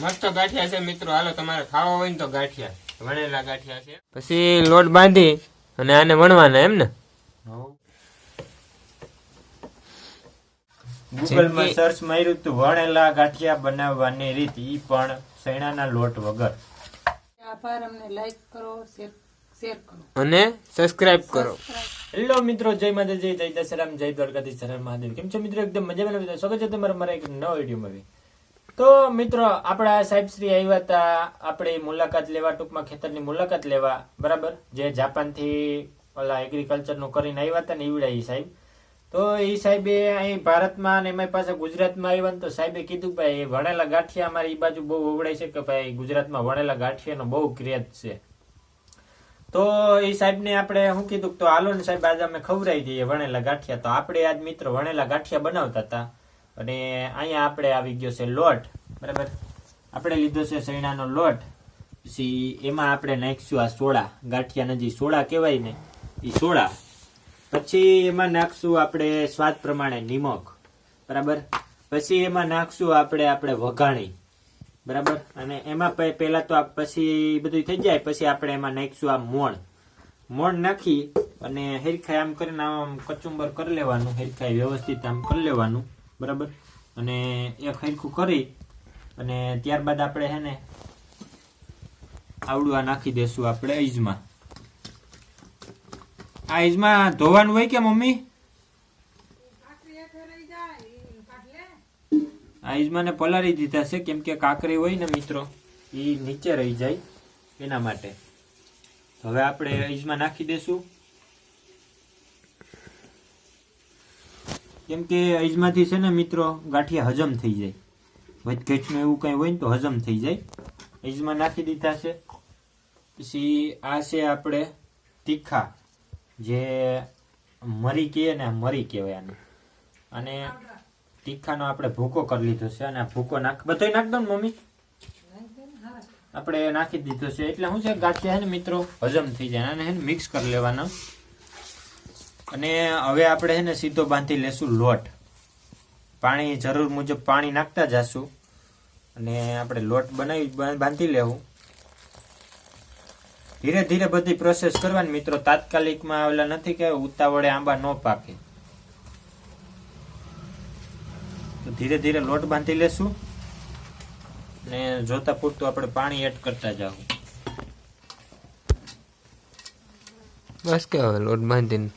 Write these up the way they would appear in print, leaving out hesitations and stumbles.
મસ્ત ગાંઠિયા છે મિત્રો, હાલો તમારે ખાવા હોય ને તો ગાંઠિયા, વણેલા ગાંઠિયા છે. પછી લોટ બાંધી અને આને વણવાના એમ ને. ગૂગલમાં સર્ચ માર્યું તો વણેલા ગાંઠિયા બનાવવાની રીત, ઈ પણ સૈણાના લોટ વગર. આભાર, અમને લાઈક કરો, શેર કરો અને સબસ્ક્રાઇબ કરો. હેલો મિત્રો, જય માતાજી, જય દશરામ, જય દ્વારકાધીશ, હર મહાદેવ. કેમ છો મિત્રો? એકદમ મજામાં. સ્વાગત છે તમારા મારા એક નવા વિડીયોમાં. તો મિત્રો, આપણા સાહેબ શ્રી આવ્યા હતા આપણે મુલાકાત લેવા, ટૂંકમાં ખેતરની મુલાકાત લેવા, બરાબર, જે જાપાનથી ઓલા એગ્રીકલ્ચરનું કરીને આવ્યા હતા ને ઈવડા ઈ સાહેબ. તો એ સાહેબે અહીં ભારતમાં અને એમાં પાસે ગુજરાતમાં આવ્યા ને તો સાહેબે કીધું ભાઈ વણેલા ગાંઠિયા અમારી એ બાજુ બહુ વવડાય છે કે ભાઈ ગુજરાતમાં વણેલા ગાંઠિયાનો બહુ ક્રેઝ છે. તો એ સાહેબને આપણે શું કીધું તો હાલો ને સાહેબ આજે અમે ખવડાવી દઈએ વણેલા ગાંઠિયા. તો આપણે આજ મિત્રો વણેલા ગાંઠિયા બનાવતા હતા અને અહીંયા આપણે આવી ગયો છે લોટ, બરાબર. આપણે લીધો છે સૈણાનો લોટ. પછી એમાં આપણે નાખીશું આ સોડા, ગાંઠિયા નજી સોડા કહેવાય ને એ સોડા. પછી એમાં નાખશું આપણે સ્વાદ પ્રમાણે નિમક, બરાબર. પછી એમાં નાખશું આપણે વઘાણી, બરાબર. અને એમાં પહેલા તો પછી બધું થઈ જાય પછી આપણે એમાં નાખીશું આ મોણ નાખી અને હેરખાઈ આમ કરીને આમ કચુંબર કરી લેવાનું, હેરખાઈ વ્યવસ્થિત આમ કરી લેવાનું, બરાબર. અને એક હરખું કરી અને ત્યારબાદ આપણે હે ને આવડું આ નાખી દેશું આપણે ઈજમાં. આ ઈજમાં ધોવાનું હોય કે મમ્મી? આ ઈજમાને પલાળી દીધા છે કેમ કે કાકરી હોય ને મિત્રો એ નીચે રહી જાય એના માટે. હવે આપણે ઈજમાં નાખી દેશું કેમ કે ઈજમાંથી છે ને મિત્રો ગાંઠિયા હજમ થઈ જાય, વધઘટનું એવું કઈ હોય ને તો હજમ થઈ જાય. ઈજમાં નાખી દીધા છે. પછી આ છે આપણે તીખા, જે મરી કહે ને મરી કહેવાય આને, અને તીખાનો આપણે ભૂકો કરી લીધો છે અને આ ભૂકો બધો નાખ દો ને મમ્મી. આપણે નાખી દીધો છે એટલે શું છે ગાંઠિયા છે ને મિત્રો હજમ થઈ જાય. અને છે ને મિક્સ કરી લેવાના. અને હવે આપણે છે ને સીધો બાંધી લેશું લોટ. પાણી જરૂર મુજબ પાણી નાખતા જશું અને આપણે લોટ બાંધી લેવું. ધીરે ધીરે બધી પ્રોસેસ કરવાની મિત્રો, તાત્કાલિકમાં ઓલા નથી કે ઉતાવળે આંબા ન પાકે. તો ધીરે ધીરે લોટ બાંધી લેશું અને જોતા પૂરતું આપણે પાણી એડ કરતા જાવ. બસ કે હવે લોટ બાંધીને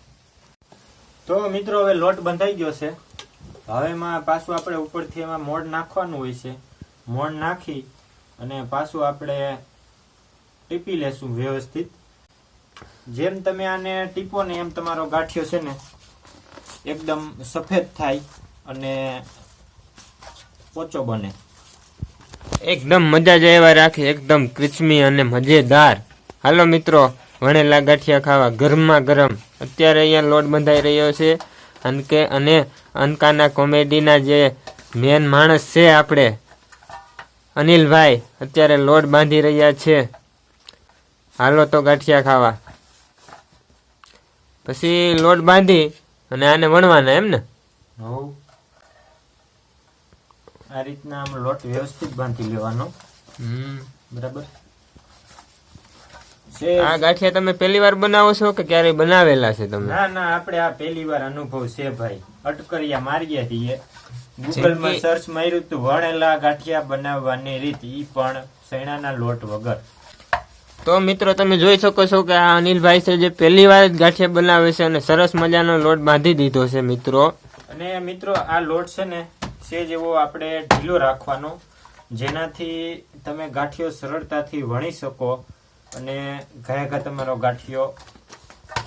તો મિત્રો હવે લોટ બંધાઈ ગયો છે. હવે એમાં પાછું આપણે ઉપરથી એમાં મોણ નાખવાનું હોય છે. મોણ નાખી અને પાછું આપણે ટીપી લેશું વ્યવસ્થિત. જેમ તમે આને ટીપો ને એમ તમારો ગાંઠિયો છે ને એકદમ સફેદ થાય અને પોચો બને. એકદમ મજા જ એવા રાખે, એકદમ ક્રિસ્મી અને મજેદાર. હાલો મિત્રો, વણેલા ગાંઠિયા ખાવા ગરમા ગરમ. અત્યારે અહીંયા લોટ બંધાઈ રહ્યો છે અને અનકાના કોમેડીના જે મેન માણસ છે આપણે અનિલભાઈ અત્યારે લોટ બાંધી રહ્યા છે. હાલો તો ગાંઠિયા ખાવા. પછી લોટ બાંધી અને આને વણવાના એમ ને. આ રીતના આમ લોટ વ્યવસ્થિત બાંધી લેવાનો, બરાબર. આ ગાંઠિયા તમે પહેલી વાર બનાવો છો કે ક્યારે બનાવેલા છે તમે? ના આપણે આ પહેલી વાર અનુભવ છે ભાઈ. અટકરિયા માર્યા છીએ. ગૂગલમાં સર્ચ માર્યું તો વણેલા ગાંઠિયા બનાવવાની રીત, ઈ પણ સૈણાના લોટ વગર. તો મિત્રો તમે જોઈ શકો છો કે આ અનિલભાઈ છે જે પહેલી વાર ગાંઠિયા બનાવે છે અને સરસ મજાનો લોટ બાંધી દીધો છે મિત્રો. અને મિત્રો આ લોટ છે ને સેજ એવો આપણે ઢીલો રાખવાનો, જેનાથી તમે ગાંઠિયો સરળતાથી વણી શકો અને ઘાયા તમારો ગાંઠિયો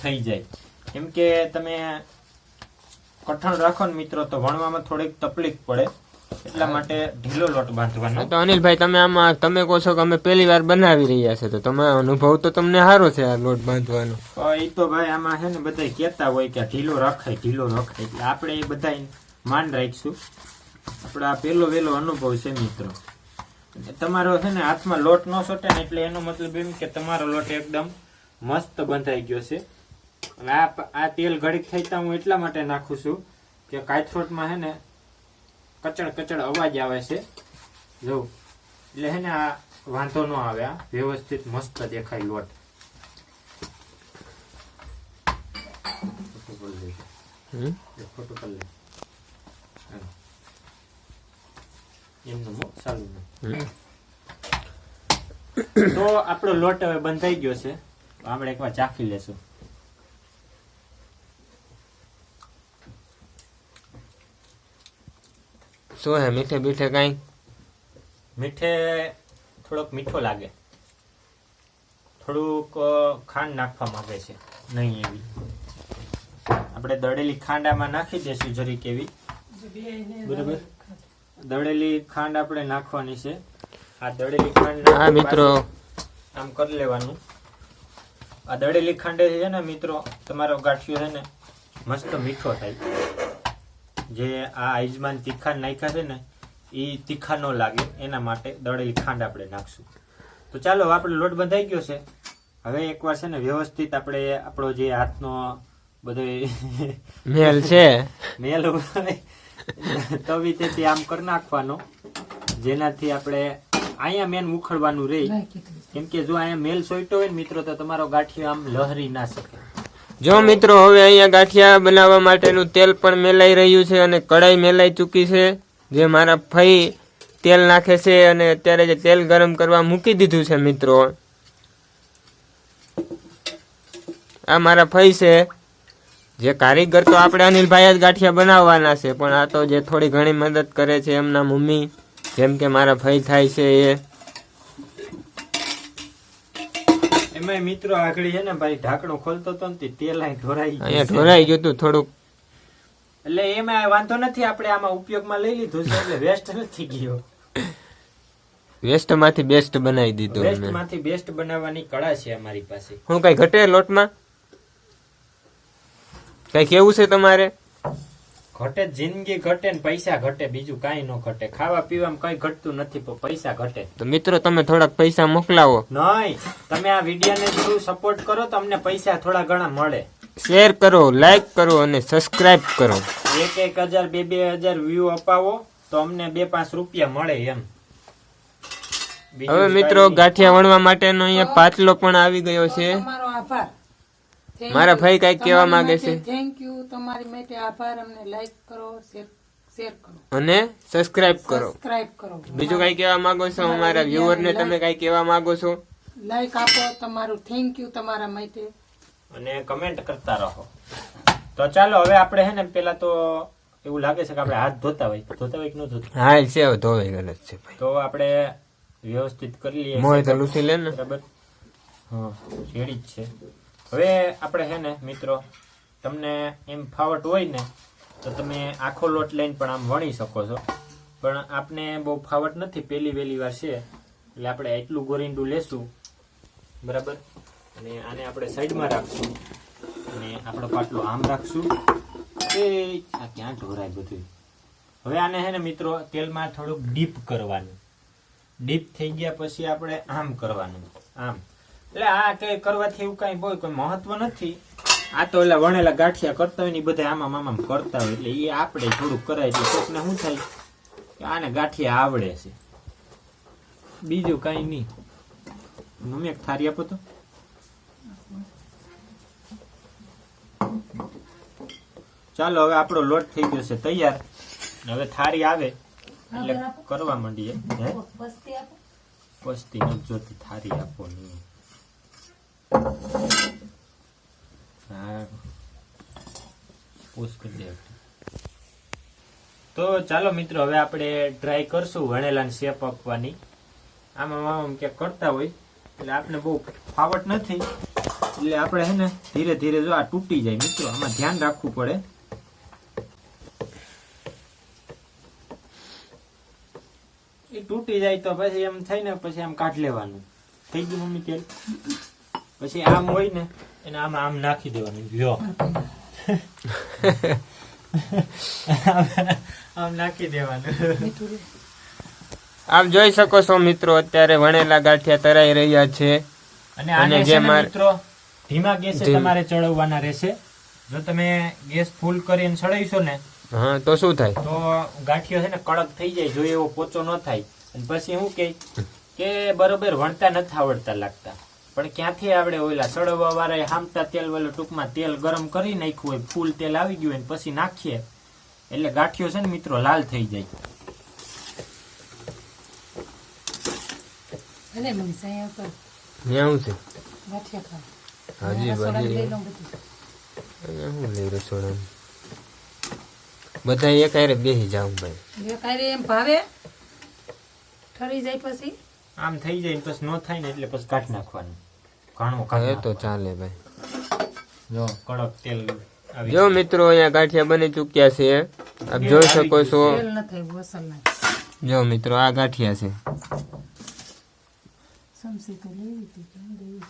થઈ જાય. કેમ કે તમે કઠણ રાખો ને મિત્રો તો વણવામાં થોડીક તકલીફ પડે, એટલા માટે ઢીલો લોટ બાંધવાનો. તો અનિલભાઈ તમે કહો છો કે અમે પહેલી વાર બનાવી રહ્યા છે તો તમે અનુભવ તો તમને સારો છે આ લોટ બાંધવાનો. એ તો ભાઈ આમાં છે ને બધા કહેતા હોય કે ઢીલો રખાય એટલે આપણે એ બધા માન રાખીશું. આપણે આ પહેલો વહેલો અનુભવ છે મિત્રો. તમારો છે ને હાથમાં લોટ ન સોટે ને એટલે એનો મતલબ એમ કે તમારો લોટ એકદમ મસ્ત બંધાઈ ગયો છે. અને આ તેલ ઘડીક થઈતા હું એટલા માટે નાખું છું કે કાથરોટમાં છે ને કચડ અવાજ આવે છે. જો એટલે હે ને આ વાંધો ન આવે, આ વ્યવસ્થિત મસ્ત દેખાય લોટ. ફોટો કરી લે એમનું ચાલુ. તો આપણો લોટ હવે બંધાઈ ગયો છે. આપણે એકવાર ચાખી લેશું. શું હે મીઠે બીઠે કઈ? મીઠે થોડોક મીઠો લાગે, થોડુંક ખાંડ નાખવા માંગે છે. નહીં એવી આપણે દળેલી ખાંડ આમાં નાખી દઈશું જરીક એવી. બરાબર, દળેલી ખાંડ આપણે નાખવાની છે. આ દળેલી ખાંડ હા મિત્રો, આમ કરી લેવાનું. આ દળેલી ખાંડ છે ને મિત્રો, તમારો ગાંઠિયો છે ને મસ્ત મીઠો થાય. જે આ આઈજમાન તીખા નાખ્યા છે ને એ તીખા ન લાગે એના માટે દળેલી ખાંડ આપણે નાખશું. તો ચાલો આપણે લોટ બંધાઈ ગયો છે. હવે એકવાર છે ને વ્યવસ્થિત આપણે આપણો જે હાથનો બધો મેલ છે મેલ તવી તેથી આમ કરી નાખવાનો, જેનાથી આપણે અહીંયા મેન ઉખડવાનું રહે. કેમ કે જો અહીંયા મેલ સોઈટો હોય ને મિત્રો તો તમારો ગાંઠિયો આમ લહરી ના શકે. જો મિત્રો હવે અહીંયા ગાંઠિયા બનાવવા માટેનું તેલ પણ મેલાઈ રહ્યું છે અને કઢાઈ મેલાઈ ચૂકી છે. જે મારા ફઈ તેલ નાખે છે અને અત્યારે જે તેલ ગરમ કરવા મૂકી દીધું છે મિત્રો. આ મારા ફઈ છે. જે કારીગર તો આપણે અનિલભાઈ જ ગાંઠિયા બનાવવાના છે, પણ આ તો જે થોડી ઘણી મદદ કરે છે એમના મમ્મી, જેમ કે મારા ફઈ થાય છે એ. એમાં મિત્રો આગળ છે ને ભાઈ ઢાંકણું ખોલતો હતો ને તેલ અહીં અહીંયા ઢોરાઈ ગયું હતું થોડુંક. એટલે એમાં વાંધો નથી, આપણે આમાં ઉપયોગમાં લઈ લીધું છે એટલે વેસ્ટ નથી ગયો. વેસ્ટ માંથી બેસ્ટ બનાવી દીધું. વેસ્ટ માંથી બેસ્ટ બનાવવાની કળા છે અમારી પાસે. હું કઈ ઘટે લોટમાં? કઈ કેવું છે તમારે? ઘટે જિંદગી ઘટે ને પૈસા ઘટે, બીજું કઈ ન ઘટે. ખાવા પીવામાં કઈ ઘટતું નથી પણ પૈસા ઘટે. તો મિત્રો તમે થોડાક પૈસા મોકલાવો. નહીં, તમે આ વિડીયોને થ્રુ સપોર્ટ કરો તો અમને પૈસા થોડા ઘણા મળે. શેર કરો, લાઈક કરો અને સબસ્ક્રાઇબ કરો. 1,000 2,000 વ્યૂ અપાવો તો અમને 2-5 રૂપિયા મળે એમ. હવે મિત્રો ગાંઠિયા વણવા માટેનો અહીંયા પાતલો પણ આવી ગયો છે. તમારો આભાર. મારા ભાઈ કઈક કહેવા માંગે છે. થેન્ક યુ, તમારી માટે આભાર. અમને લાઈક કરો, શેર કરો અને સબસ્ક્રાઇબ કરો. સબસ્ક્રાઇબ કરો. બીજું કઈ કહેવા માંગો છો અમારા વ્યુઅર ને? તમે કઈ કહેવા માંગો છો? લાઈક આપો. તમારું થેન્ક યુ તમારા માટે. અને કમેન્ટ કરતા રહો. તો ચાલો હવે આપણે હે ને પેલા તો એવું લાગે છે કે આપણે હાથ ધોતા હોય કે ન ધોતા? હા છે, ધોવાઈ ગયેલ છે ભાઈ. તો આપણે વ્યવસ્થિત કરી લઈએ. મોય તો લૂસી લે ને. બરાબર, હા રેડી જ છે. હવે આપણે હે ને મિત્રો, તમને એમ ફાવટ હોય ને તો તમે આખો લોટ લઈને પણ આમ વણી શકો છો, પણ આપને બહુ ફાવટ નથી, પહેલી વાર છે એટલે આપણે એટલું ગોરીંડું લેશું. બરાબર, અને આને આપણે સાઈડમાં રાખશું અને આપણો પાટલો આમ રાખશું. એ આ ક્યાં ઢોરાય બધું. હવે આને હે ને મિત્રો તેલમાં થોડુંક ડીપ કરવાનું. ડીપ થઈ ગયા પછી આપણે આમ કરવાનું, આમ. એટલે આ કઈ કરવાથી એવું કઈ બહુ કોઈ મહત્વ નથી. આ તો એટલે વણેલા ગાંઠિયા કરતા હોય ને બધા આમાં કરતા હોય એટલે એ આપણે થોડુંક કરાય એટલે કોકને શું થાય કે આને ગાંઠિયા આવડે છે, બીજું કઈ નહીં. મમ્મી એક થારી આપો તો. ચાલો હવે આપણો લોટ થઈ ગયો છે તૈયાર. હવે થારી આવે એટલે કરવા માંડીએ. પસ્તી નથી જોતી, થારી આપો નહીં. તો ચાલો મિત્રો હવે આપણે ટ્રાય કરશું વણેલાની શેપ આપવાની. આમાં ક્યાંક કરતા હોય એટલે આપણે બહુ ફાવટ નથી એટલે આપણે હે ને ધીરે ધીરે જો આ તૂટી જાય મિત્રો, આમાં ધ્યાન રાખવું પડે. એ તૂટી જાય તો પછી એમ થાય ને પછી આમ કાઢ લેવાનું. થઈ ગયું મમ્મી તેલ. પછી આમ હોય ને એને આમાં આમ નાખી દેવાનું. લ્યો આમ નાખી દેવાનું. આપ જોઈ શકો છો મિત્રો, અત્યારે વણેલા ગાંઠિયા તરાઈ રહ્યા છે. અને આને છે ને મિત્રો ધીમા ગેસે તમારે ચડવવાના રહેશે. જો તમે ગેસ ફૂલ કરીને ચડાવીશો ને હા તો શું થાય? તો ગાંઠિયો છે ને કડક થઈ જાય, જો એવો પોચો ન થાય. અને પછી શું કે બરોબર વણતા નથી આવડતા લાગતા, પણ ક્યાંથી આવડે? ઓલા સળવવા વાળા હામટા તેલ વાળું ટૂંકમાં તેલ ગરમ કરી નાખ્યું હોય, ફૂલ તેલ આવી ગયું હોય ને પછી નાખીએ એટલે ગાંઠિયો છે ને મિત્રો લાલ થઈ જાય. અને મમ્મી સાયા કર ન્યા શું ગાંઠિયા છે? ખાવા હાજી રસોડામાં બાજી લઈ લઉં બધું. અહીંયા શું લઈ રસોડામાં? બધા એક હારે બેસી જાઉં ભાઈ. બે કાંઈ એમ ભાવે ઠરી જાય પછી આમ થઈ જાય ને પછી ન થાય ને એટલે પછી કાઢી નાખવાનું. ઘણું એ કાઢી તો ચાલે ભાઈ. જો કડક તેલ આવી જો મિત્રો અહીંયા ગાંઠિયા બની ચૂક્યા છે, આપ જોઈ શકો છો. તેલ ન થાય વસલ ના જો મિત્રો આ ગાંઠિયા છે. સમસી તો લેવી હતી કેમ લેવી?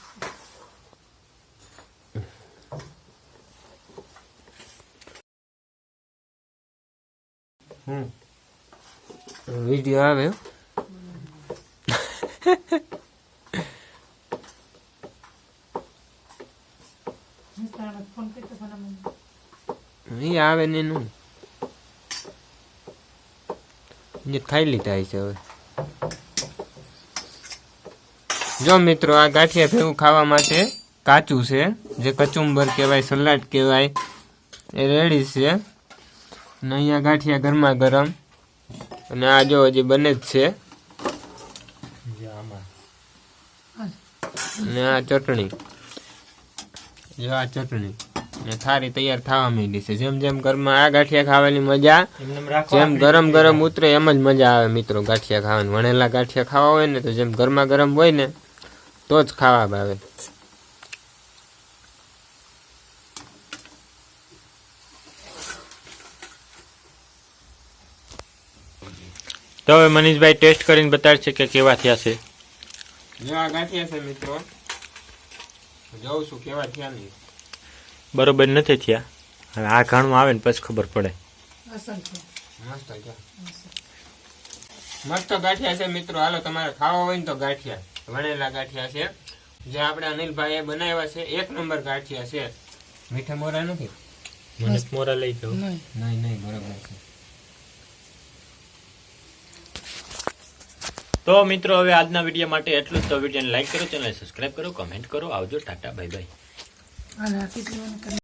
વિડીયો આવે હો. મિસ્ત્રાને ફોન કરતો પણ આમ ઈ આવે ને એનું જે ખાઈ લીધા છે હવે. જો મિત્રો આ ગાંઠિયા ભેગું ખાવા માટે કાચું છે, જે કચુંબર કહેવાય, સલાડ કહેવાય, એ રેડી છે. અને અહીંયા ગાંઠિયા ગરમા ગરમ, અને આ જો હજી બને જ છે. જો આમાં અને આ ચટણી, જો આ ચટણી ને થાળી તૈયાર થવા માંડી છે. જેમ જેમ ઘરમાં આ ગાંઠિયા ખાવાની મજા, એમને રાખવા જેમ ગરમ ગરમ ઉતરે એમ જ મજા આવે મિત્રો ગાંઠિયા ખાવાની. વણેલા ગાંઠિયા ખાવા હોય ને તો જેમ ગરમા ગરમ હોય ને તો જ ખાવા આવે. તો હવે મનીષભાઈ ટેસ્ટ કરીને બતાડશે કે કેવા થયા છે. જો આ ગાંઠિયા છે મિત્રો, જોઉં છું કેવા થયા નહીં. બરોબર નથી થયા, હવે આ ઘણું આવે ને પછી ખબર પડે. અસલ છે મસ્ત છે, મસ્ત ગાંઠિયા છે મિત્રો. હાલો તમારે ખાવા હોય ને તો ગાંઠિયા, વણેલા ગાંઠિયા છે જે આપણે અનિલભાઈએ બનાવ્યા છે. એક નંબર ગાંઠિયા છે. મીઠા મોરા નથી? મનીષ મોરા લઈ જાઓ. નહીં નહીં બરોબર છે. તો મિત્રો હવે આજના વિડીયો માટે એટલું જ. તો વિડીયોને લાઈક કરો, ચેનલ સબસ્ક્રાઇબ કરો, કમેન્ટ કરો. આવજો, ટાટા, બાય બાય. આ રાખી દેવાનું